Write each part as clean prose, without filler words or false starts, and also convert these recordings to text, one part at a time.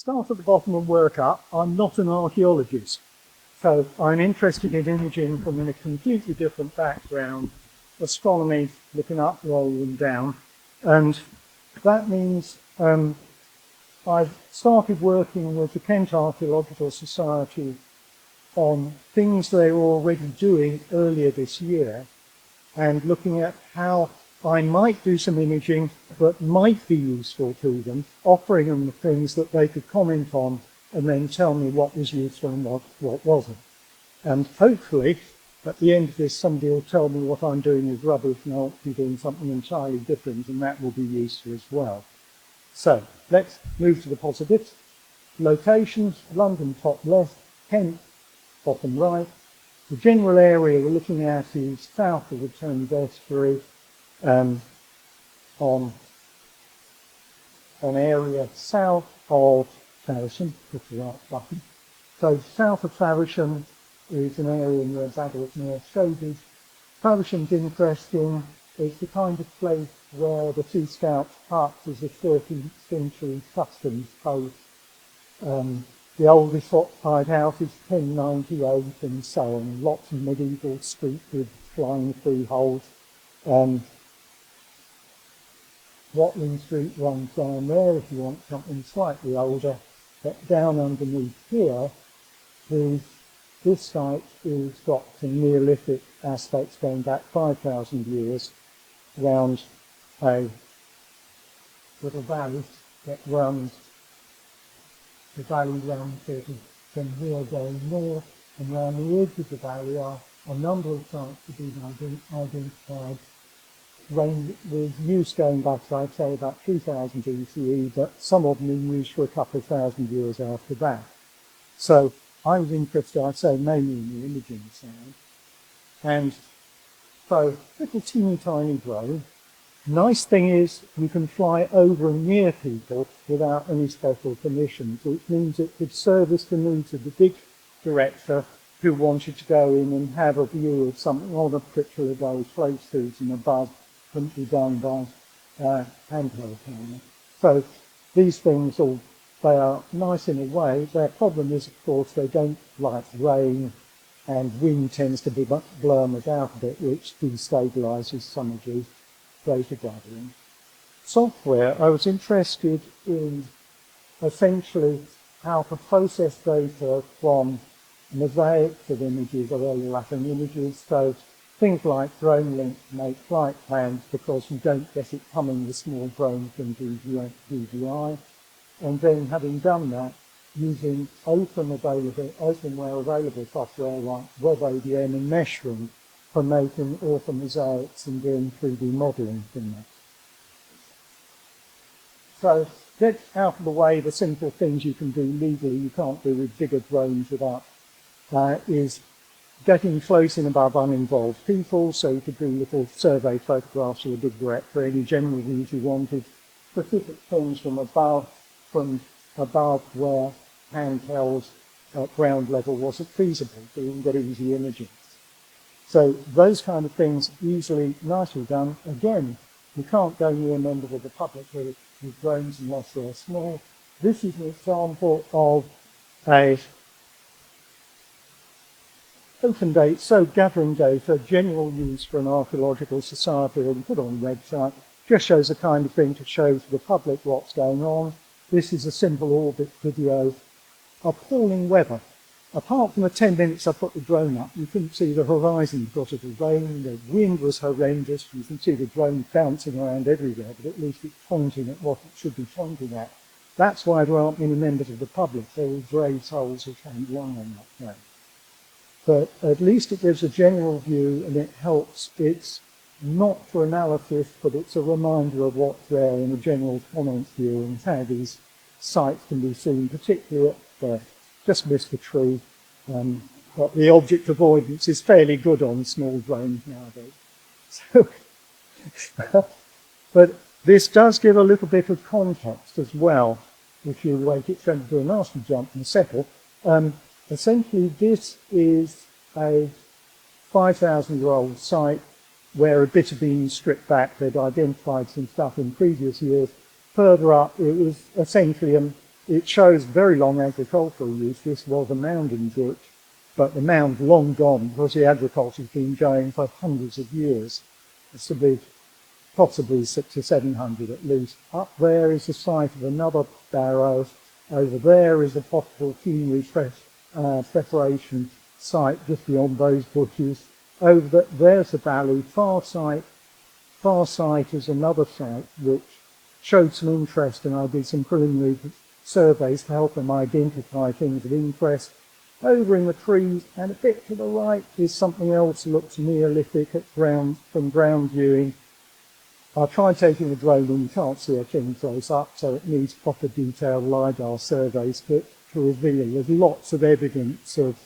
start at the bottom and work up. I'm not an archaeologist, so I'm interested in imaging from a completely different background, astronomy, looking up rather than down, and that means I've started working with the Kent Archaeological Society on things they were already doing earlier this year and looking at how I might do some imaging that might be useful to them, offering them the things that they could comment on and then tell me what was useful and what wasn't. And hopefully, at the end of this, somebody will tell me what I'm doing is rubbish and I'll be doing something entirely different, and that will be useful as well. So, let's move to the positives. Locations, London top left, Kent bottom right. The general area we're looking at is south of the Thames estuary, on an area south of Faversham, push the right button. So south of Faversham is an area near Baggot near Showbiz. Faversham's interesting. It's the kind of place where the Sea Scouts parked as a 13th century customs post. The oldest occupied house is 1098 and so on. Lots of medieval street with flying freeholds. Watling Street runs down there if you want something slightly older. But down underneath here, this site has got some Neolithic aspects going back 5,000 years around a little valley that runs. The valley runs from here going north, and around the edge of the valley are a number of sites that have been identified. With use going back, I'd say, about 3000 BCE, but some of them in use for a couple of thousand years after that. So I was interested, I'd say, mainly in the imaging side. And so, little teeny tiny drone. Nice thing is you can fly over and near people without any special permissions, which means it could service the needs of the big director who wanted to go in and have a view of something on a particular day, float throughs and above, couldn't be done by handheld camera. So these things they are nice in a way. Their problem is, of course, they don't like rain, and wind tends to blur them about a bit, which destabilises some of the data gathering. Software, I was interested in essentially how to process data from mosaics of images or overlapping images. So things like drone link make flight plans because you don't get it coming with small drones from DJI. And then having done that, using openware available software like WebADM and Meshroom for making orthomosaics and doing 3D modelling from that. So get out of the way the simple things you can do legally you can't do with bigger drones without is getting close in above uninvolved people, so you could do little survey photographs of a big wreck for any general views you wanted, specific things from above where handheld at ground level wasn't feasible, so you can get easy imaging. So those kind of things easily, nicely done. Again, you can't go near members of the public with drones unless they're small. This is an example of a open data, so gathering data, general use for an archaeological society and put on the website, just shows the kind of thing to show to the public what's going on. This is a simple orbit video. Appalling weather. Apart from the 10 minutes I put the drone up, you couldn't see the horizon because of the rain. The wind was horrendous. You can see the drone bouncing around everywhere, but at least it's pointing at what it should be pointing at. That's why there aren't many members of the public. They're all grey souls who can't lie on that drone. But at least it gives a general view and it helps. It's not for analysis, but it's a reminder of what's there in a general comments view and how these sites can be seen, particularly at just missed the tree. But the object avoidance is fairly good on small drones nowadays. So, but this does give a little bit of context as well. If you wait, it's going to do a nasty jump and settle. Essentially, this is a 5,000-year-old site where a bit had been stripped back. They'd identified some stuff in previous years. Further up, it was essentially it shows very long agricultural use. This was a mounding ditch, but the mound's long gone because the agriculture's been going for hundreds of years. It's to be possibly 600 to 700 at least. Up there is the site of another barrow. Over there is a possible funerary preparation site just beyond those bushes. There's the valley. Far site is another site which showed some interest, and I did some preliminary surveys to help them identify things of interest. Over in the trees and a bit to the right is something else that looks Neolithic from ground viewing. I tried taking a drone and you can't see a thing close up, so it needs proper detailed LiDAR surveys to reveal. There's lots of evidence of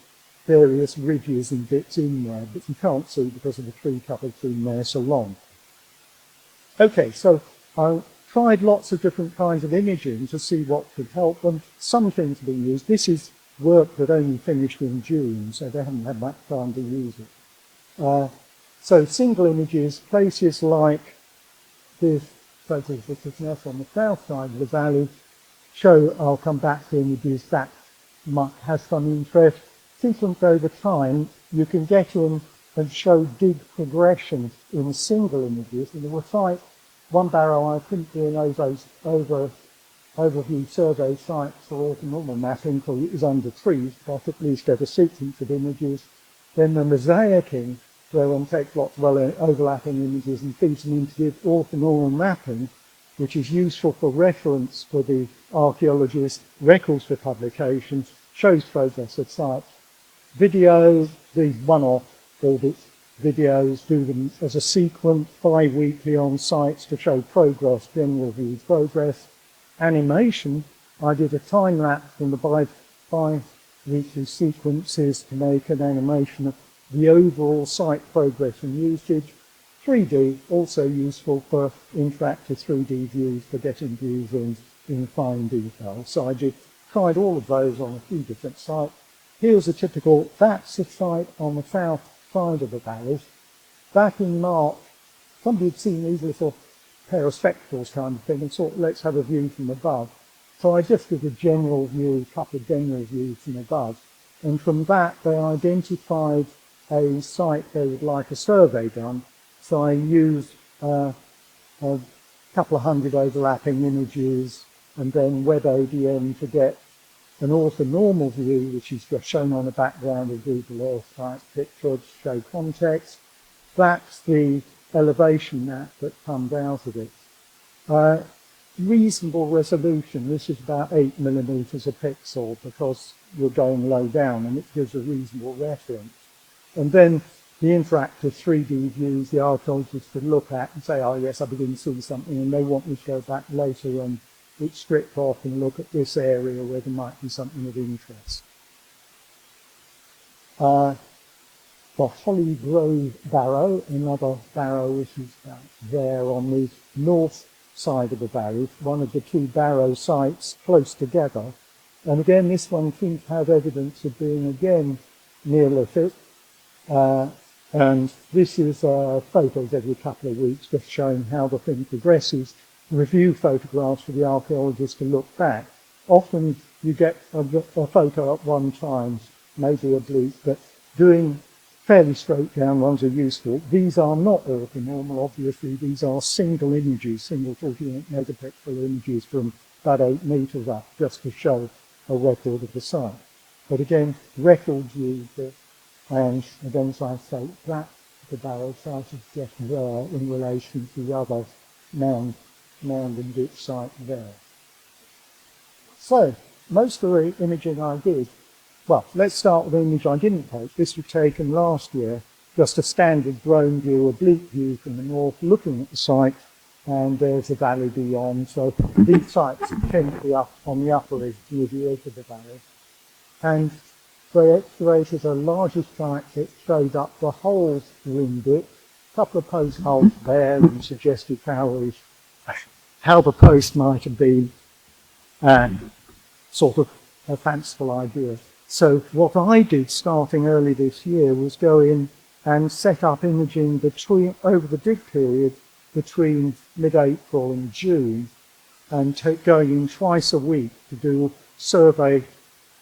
various ridges and bits in there, but you can't see because of the tree cover's been there so long. Okay, so I tried lots of different kinds of imaging to see what could help them. Some things have been used. This is work that only finished in June, so they haven't had much time to use it. So single images, places like this photo of this nest on the south side of the valley show, I'll come back to images that has some interest. Sequence over time, you can get in and show dig progression in single images. And there were sites, one barrow I couldn't do an overview survey sites for orthonormal mapping because it was under trees, but at least get a sequence of images. Then the mosaicing, where one takes lots of overlapping images and feeds them into orthonormal mapping, which is useful for reference for the archaeologist, records for publication, shows progress of sites. Videos, these one-off audits, videos, do them as a sequence, bi-weekly on sites to show progress, general view progress. Animation, I did a time lapse from the bi-weekly sequences to make an animation of the overall site progress and usage. 3D, also useful for interactive 3D views for getting views in fine detail. So I tried all of those on a few different sites. Here's a typical, that's the site on the south side of the valley. Back in March, somebody had seen these little pair of spectacles kind of thing and thought, let's have a view from above. So I just did a general view, a couple of general views from above. And from that, they identified a site they would like a survey done. So I used a couple of hundred overlapping images and then WebADM to get an orthonormal view, which is just shown on the background of Google Earth type picture to show context. That's the elevation map that comes out of it. Reasonable resolution, this is about 8 millimeters a pixel because you're going low down and it gives a reasonable reference. And then the interactive 3D views the archaeologists could look at and say, oh yes, I begin to see something, and they want me to go back later and it's stripped off and look at this area where there might be something of interest. The Holly Grove Barrow, another barrow which is there on the north side of the valley, one of the two barrow sites close together. And again, this one seems to have evidence of being again Neolithic. And this is photos every couple of weeks just showing how the thing progresses. Review photographs for the archaeologist to look back. Often you get a photo at one time, maybe oblique, but doing fairly straight down ones are useful. These are not orthonormal, obviously. These are single images, single 48 megapixel images from about 8 meters up, just to show a record of the site. But again, records used, and again, as I say, that's the barrow site is just there in relation to the other mound and ditch site there. So, most of the imaging I did, well, let's start with the image I didn't take. This was taken last year, just a standard drone view, oblique view from the north, looking at the site, and there's the valley beyond. So these sites tend to be up on the upper edge, near the edge of the valley. And they excavated a larger site that showed up the whole rim bit, a couple of post holes there, and suggested how the post might have been, and sort of a fanciful idea. So what I did starting early this year was go in and set up imaging over the dig period between mid-April and June, and going in twice a week to do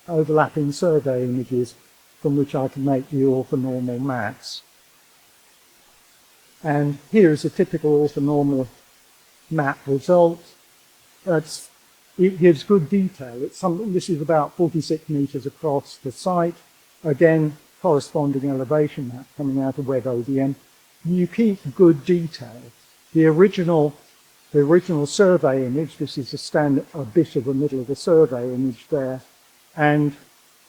overlapping survey images from which I can make the orthonormal maps. And here is a typical orthonormal map result. It gives good detail. This is about 46 meters across the site. Again, corresponding elevation map coming out of WebODM. You keep good detail. The original survey image, this is a bit of the middle of the survey image there, and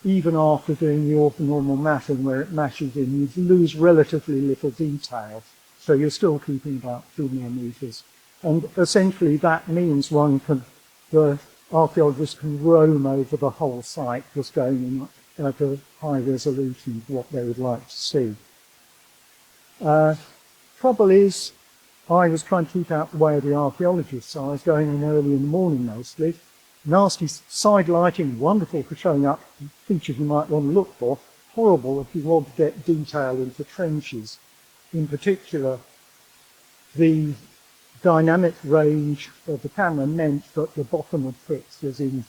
even after doing the orthonormal mapping where it matches in, you lose relatively little detail. So you're still keeping about 2 millimeters. And essentially that means the archaeologists can roam over the whole site, just going in at a high resolution of what they would like to see. Trouble is, I was trying to keep out the way of the archaeologists, so I was going in early in the morning mostly. Nasty side lighting, wonderful for showing up features you might want to look for, horrible if you want to get detail into trenches. In particular, the dynamic range of the camera meant that the bottom of pits was in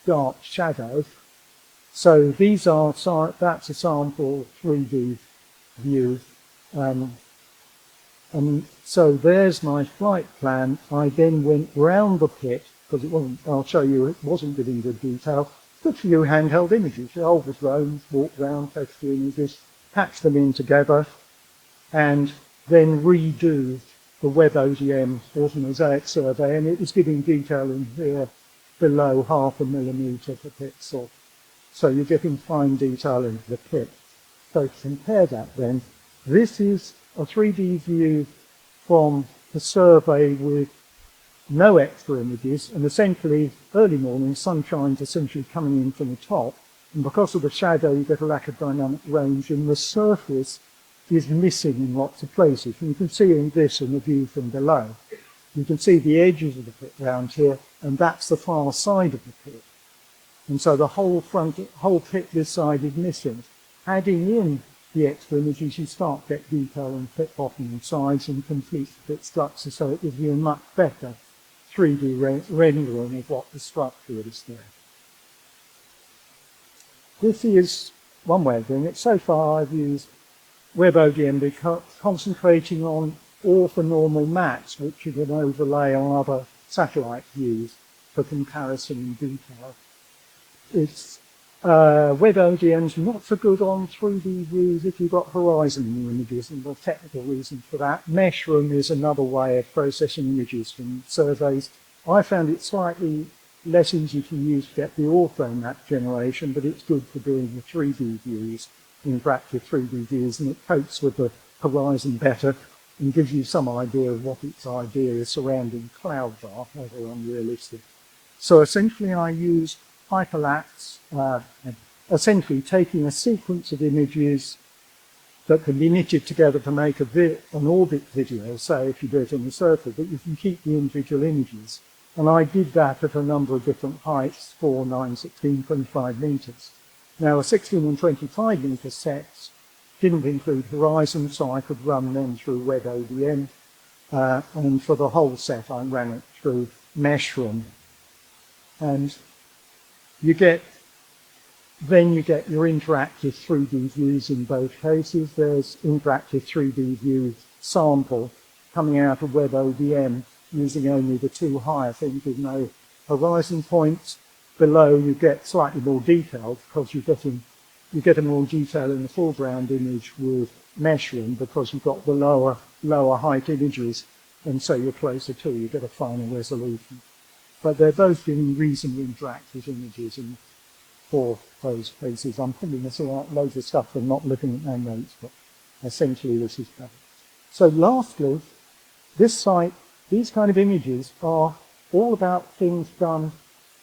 dark shadow. So that's a sample 3D view. And so there's my flight plan. I then went round the pit, because I'll show you, it wasn't giving good detail. Took a few handheld images, hold the drones, walk round, take a few images, patch them in together, and then redo the WebODM orthomosaic survey, and it was giving detail in here below 0.5 millimeter per pixel. So you're getting fine detail into the pit. So to compare that then, this is a 3D view from the survey with no extra images, and essentially early morning, sunshine's essentially coming in from the top, and because of the shadow you get a lack of dynamic range, and the surface is missing in lots of places. And you can see in this in the view from below. You can see the edges of the pit around here, and that's the far side of the pit. And so the whole pit this side is missing. Adding in the extra images, you start to get detail in pit bottom and sides and complete the pit structure, so it gives you a much better 3D rendering of what the structure is there. This is one way of doing it. So far I've used WebODM concentrating on orthonormal maps, which you can overlay on other satellite views for comparison and detail. WebODM's not so good on 3D views if you've got horizon in your images, and the technical reason for that. Meshroom is another way of processing images from surveys. I found it slightly less easy to use to get the ortho map generation, but it's good for doing the 3D views, interactive 3D views, and it copes with the horizon better and gives you some idea of what its idea surrounding clouds are, however unrealistic. So essentially I used hyperlapse, essentially taking a sequence of images that can be knitted together to make an orbit video, say if you do it in the circle, but you can keep the individual images. And I did that at a number of different heights, 4, 9, 16, 25 meters. Now a 16 and 25 meter sets didn't include horizon, so I could run them through WebODM. And for the whole set, I ran it through Meshroom. And you get your interactive 3D views in both cases. There's interactive 3D view sample coming out of WebODM using only the two higher things with no horizon points. Below you get slightly more detail because you get a more detail in the foreground image with Meshroom because you've got the lower height images, and so you're closer to, you get a finer resolution. But they're both giving reasonably interactive images in for those cases. I'm probably missing out loads of stuff from not looking at my notes, but essentially this is covered. So lastly, this site, these kind of images are all about things done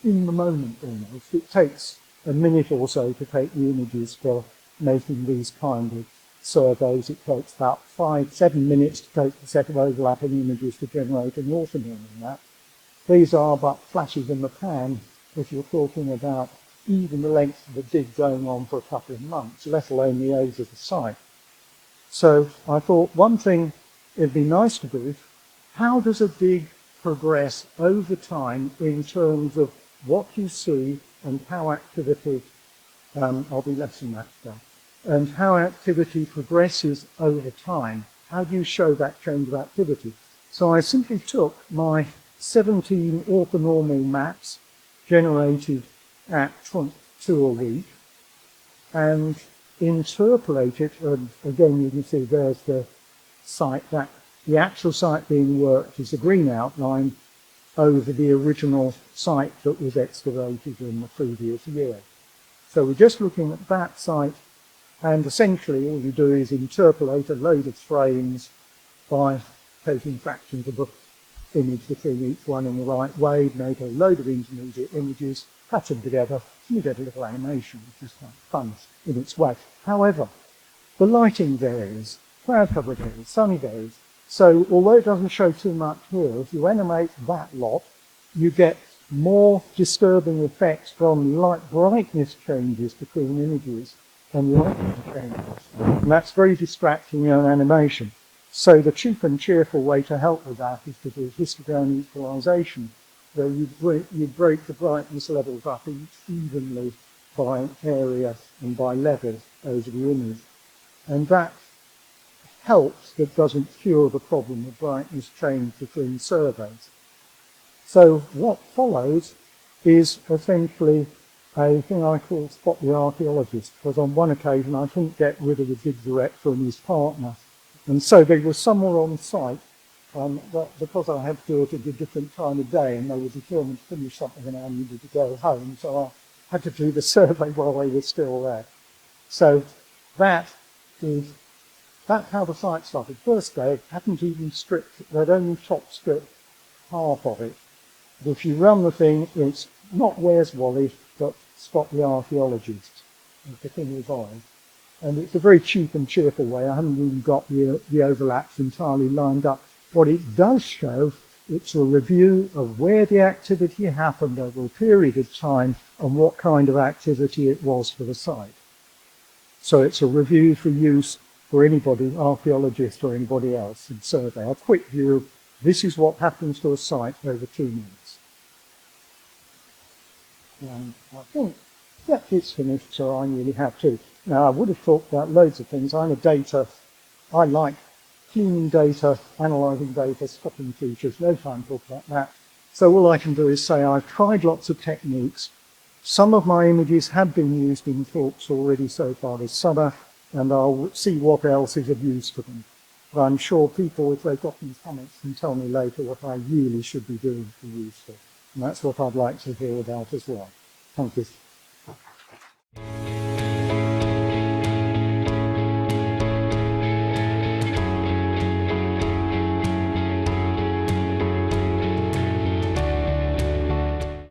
in the moment almost. It takes a minute or so to take the images for making these kind of surveys. It takes about 5-7 minutes to take a set of overlapping images to generate an orthonormal map. These are but flashes in the pan if you're talking about even the length of the dig going on for a couple of months, let alone the age of the site. So I thought one thing it'd be nice to do is, how does a dig progress over time in terms of what you see and how activity, I'll be less than that today, and how activity progresses over time. How do you show that change of activity? So I simply took my 17 orthonormal maps generated at 2 a week and interpolated, and again you can see there's the site, that the actual site being worked is the green outline over the original site that was excavated in the previous year. So we're just looking at that site, and essentially all you do is interpolate a load of frames by taking fractions of the image between each one in the right way, make a load of intermediate images, cut them together, and you get a little animation, which is quite fun in its way. However, the lighting varies, cloud cover varies, sunny varies. So although it doesn't show too much here, if you animate that lot, you get more disturbing effects from light brightness changes between images and lighting changes. And that's very distracting in animation. So the cheap and cheerful way to help with that is to do histogram equalization, where you break the brightness levels up evenly by area and by level over the image. And that helps, but doesn't cure the problem of brightness change between surveys. So what follows is essentially a thing I call Spot the Archaeologist, because on one occasion I couldn't get rid of the dig director and his partner. And so they were somewhere on site, because I had to do it at a different time of day, and they were determined to finish something and I needed to go home, so I had to do the survey while they were still there. So that's how the site started. First day, hadn't even stripped, they'd only top stripped half of it. But if you run the thing, it's not Where's Wally, but Spot the Archaeologist. The thing is on. And it's a very cheap and cheerful way. I haven't even got the overlaps entirely lined up. What it does show, it's a review of where the activity happened over a period of time and what kind of activity it was for the site. So it's a review for use for anybody, archaeologist or anybody else in survey. A quick view of this is what happens to a site over 2 minutes. And I think that it's finished, so I really have to. Now, I would have talked about loads of things. I like cleaning data, analysing data, spotting features. No time to talk about that. So all I can do is say I've tried lots of techniques. Some of my images have been used in talks already so far this summer, and I'll see what else is of use for them. But I'm sure people, if they've got any comments, can tell me later what I really should be doing to be useful. And that's what I'd like to hear about as well. Thank you.